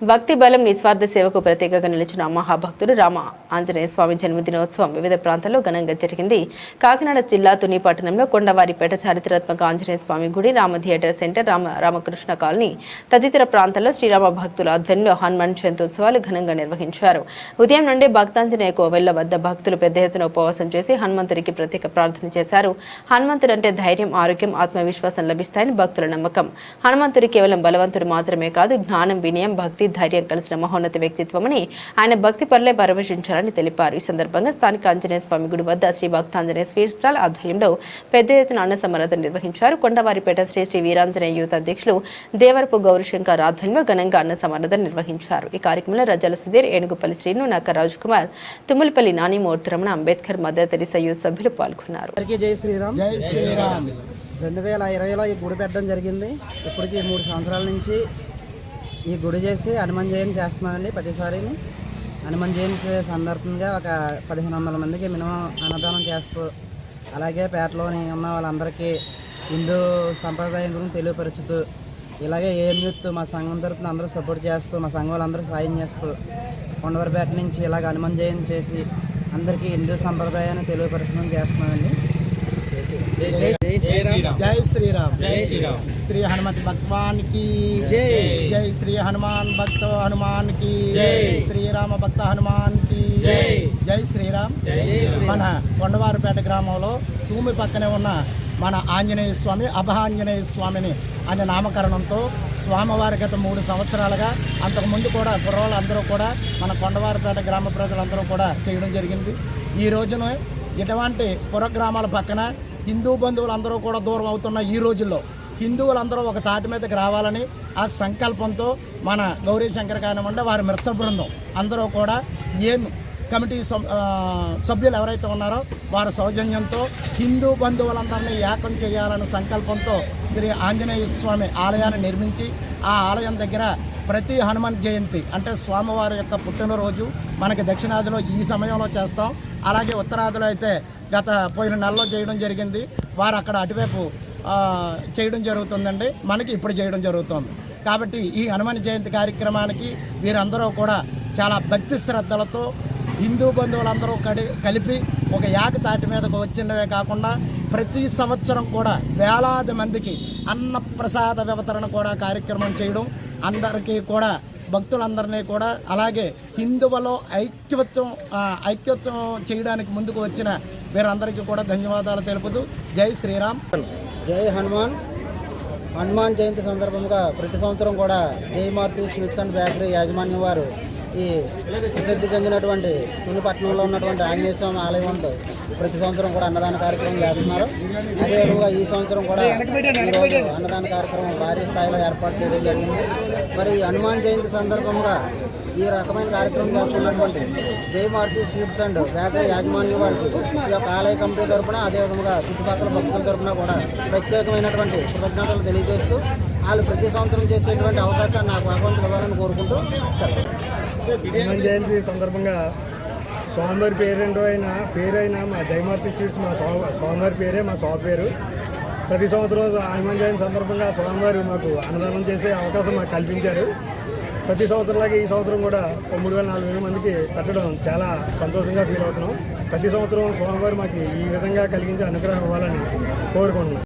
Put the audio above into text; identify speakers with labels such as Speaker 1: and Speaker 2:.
Speaker 1: భక్తి బలం నిస్వార్థ సేవకు ప్రత్యేకంగా నిలిచిన మహాభక్తుడు రామ ఆంజనేయ స్వామి జన్మదినోత్సవం వివిధ ప్రాంతాల్లో ఘనంగా జరిగింది. కాకినాడ జిల్లా తుని పట్టణంలో కొండవారిపేట చారిత్రాత్మక ఆంజనేయ స్వామి గుడి, Rama theatre centre, Ramakrishna colony తదితర ప్రాంతాల్లో శ్రీరామ భక్తుల ఆధ్వర్యంలో హనుమాన్ జయంతి ఉత్సవాలు ఘనంగా నిర్వహించారు. ఉదయం నుండి భక్తాంజనేయ కోవెళ్ల వద్ద భక్తులు పెద్ద ఎత్తున ఉపవాసం చేసి హనుమంతుడికి ప్రత్యేక ప్రార్థన చేశారు. హనుమంతుడంటే ధైర్యం, ఆరోగ్యం, ఆత్మవిశ్వాసం లభిస్తాయని భక్తుల నమ్మకం. హనుమంతుడు కేవలం బలవంతుడు మాత్రమే కాదు, జ్ఞానం, వినయం, భక్తి, ధైర్యం కలిసిన మహోన్నత వ్యక్తిత్వమని ఆయన భక్తి పరులే పరవశించారని తెలిపారు. ఈ సందర్భంగా స్థానిక ఆంజనేయ స్వామి గుడి వద్ద శ్రీ భక్తాంజనేయ స్వీట్ స్టాల్ ఆధ్వర్యంలో పెద్ద ఎత్తున అన్న సమరాధన నిర్వహించారు. కొండవారిపేట శ్రీ వీరాంజనేయ యూత్ అధ్యక్షులు దేవరపు గౌరీశంకర్ ఆధ్వర్యంలో ఘనంగా అన్న సమరాధన నిర్వహించారు. ఈ కార్యక్రమంలో రజల సుధీర్, ఏనుగుపల్లి శ్రీను, నక్క Raj Kumar, Tummalapalli Nani, మూర్తిరమణ, Ambedkar, mother Teresa youth సభ్యులు పాల్గొన్నారు.
Speaker 2: 2020లో ఈ గుడి పెట్టడం జరిగింది. ఇప్పటికి 3 సంవత్సరాల నుంచి ఈ గుడి చేసి హనుమాన్ జయంతి చేస్తున్నామండి. ప్రతిసారి హనుమాన్ జయంతి సందర్భంగా ఒక 1500 మందికి మినిమం అన్నదానం చేస్తూ, అలాగే పేటలోని ఉన్న వాళ్ళందరికీ హిందూ సంప్రదాయం గురించి తెలియపరుచుతూ, ఇలాగే ఏం యూత్ మా సంఘం తరపున అందరూ సపోర్ట్ చేస్తూ, మా సంఘం వాళ్ళందరూ సాయం చేస్తూ కొండవరపేట నుంచి ఇలాగ హనుమాన్ జయంతి చేసి అందరికీ హిందూ సంప్రదాయాన్ని తెలియపరచడం చేస్తున్నామండి.
Speaker 3: जय श्री राम श्री हनुमत भगवान की जय जय श्री हनुमान भक्त हनुमान की जय श्री राम भक्त हनुमान की जय जय श्री राम మన కొండవారిపేట గ్రామంలో భూమి పక్కనే ఉన్న మన ఆంజనేయ స్వామి అభయాంజనేయ స్వామిని అనే నామకరణంతో స్వామివారి గత 3 సంవత్సరాలుగా, అంతకుముందు కూడా కుర్రోళ్ళందరూ కూడా మన కొండవారిపేట గ్రామ ప్రజలందరూ కూడా చేయడం జరిగింది. ఈ రోజున ఇటువంటి పురగ్రామాల పక్కన హిందూ బంధువులందరూ కూడా దూరం అవుతున్న ఈ రోజుల్లో హిందువులందరూ ఒక తాటి మీదకి రావాలని ఆ సంకల్పంతో మన గౌరీశంకర్ కానివ్వండి, వారి మిత్ర బృందం అందరూ కూడా కమిటీ సభ్యులు ఎవరైతే ఉన్నారో వారి సౌజన్యంతో హిందూ బంధువులందరినీ ఏకం చేయాలనే సంకల్పంతో శ్రీ ఆంజనేయ స్వామి ఆలయాన్ని నిర్మించి ఆ ఆలయం దగ్గర ప్రతి హనుమాన్ జయంతి అంటే స్వామివారి యొక్క పుట్టినరోజు మనకి దక్షిణాదిలో ఈ సమయంలో చేస్తాం. అలాగే ఉత్తరాదిలో అయితే పోయిన నెలలో చేయడం జరిగింది. వారు అక్కడ అటువైపు చేయడం జరుగుతుందండి, మనకి ఇప్పుడు చేయడం జరుగుతుంది. కాబట్టి ఈ హనుమాన్ జయంతి కార్యక్రమానికి వీరందరూ కూడా చాలా భక్తి శ్రద్ధలతో హిందూ బంధువులందరూ కలిపి ఒక ఏకతాటి మీదకు వచ్చినవే కాకుండా ప్రతి సంవత్సరం కూడా వేలాది మందికి అన్న ప్రసాద వితరణ కూడా కార్యక్రమం చేయడం, అందరికీ కూడా భక్తులందరినీ కూడా అలాగే హిందువులో ఐక్యత్వం చేయడానికి ముందుకు వచ్చిన వీరందరికీ కూడా ధన్యవాదాలు తెలుపుతూ జై శ్రీరామ్.
Speaker 2: జై హనుమాన్. హనుమాన్ జయంతి సందర్భంగా ప్రతి సంవత్సరం కూడా జై మారుతి స్వీట్స్ అండ్ బేకరీ యాజమాన్యం వారు ఈ ప్రసిద్ధి చెందినటువంటి తునిపట్నంలో ఉన్నటువంటి ఆంజనేయ స్వామి ఆలయం వద్ద ప్రతి సంవత్సరం కూడా అన్నదాన కార్యక్రమం చేస్తున్నారు. అదేవిధంగా ఈ సంవత్సరం కూడా ఈరోజు అన్నదాన కార్యక్రమం భారీ స్థాయిలో ఏర్పాటు చేయడం జరిగింది. మరి హనుమాన్ జయంతి సందర్భంగా ఈ రకమైన కార్యక్రమం చేస్తున్నటువంటి జై మారుతి స్వీట్స్ అండ్ బేకరీ యాజమాన్యం వారికి ఈ యొక్క ఆలయ కమిటీ తరఫున, అదేవిధంగా చుట్టుపక్కల భక్తుల తరఫున కూడా ప్రత్యేకమైనటువంటి కృతజ్ఞతలు తెలియజేస్తూ వాళ్ళు ప్రతి సంవత్సరం చేసేటువంటి అవకాశాన్ని నాకు భగవంతుడు ఇవ్వాలని కోరుకుంటూ
Speaker 4: హనుమాన్ జయంతి సందర్భంగా స్వామివారి పేరైన మా జయమారుతి స్వీట్స్ మా స్వామివారి పేరే మా షాప్ పేరు. ప్రతి సంవత్సరం హనుమాన్ జయంతి సందర్భంగా స్వామివారు మాకు అన్నదానం చేసే అవకాశం మాకు కల్పించారు. ప్రతి సంవత్సరంలాగే ఈ సంవత్సరం కూడా 3,000-4,000 మందికి పెట్టడం చాలా సంతోషంగా ఫీల్ అవుతున్నాం. ప్రతి సంవత్సరం స్వామివారు మాకు ఈ విధంగా కలిగించే అనుగ్రహం ఇవ్వాలని కోరుకుంటున్నాం.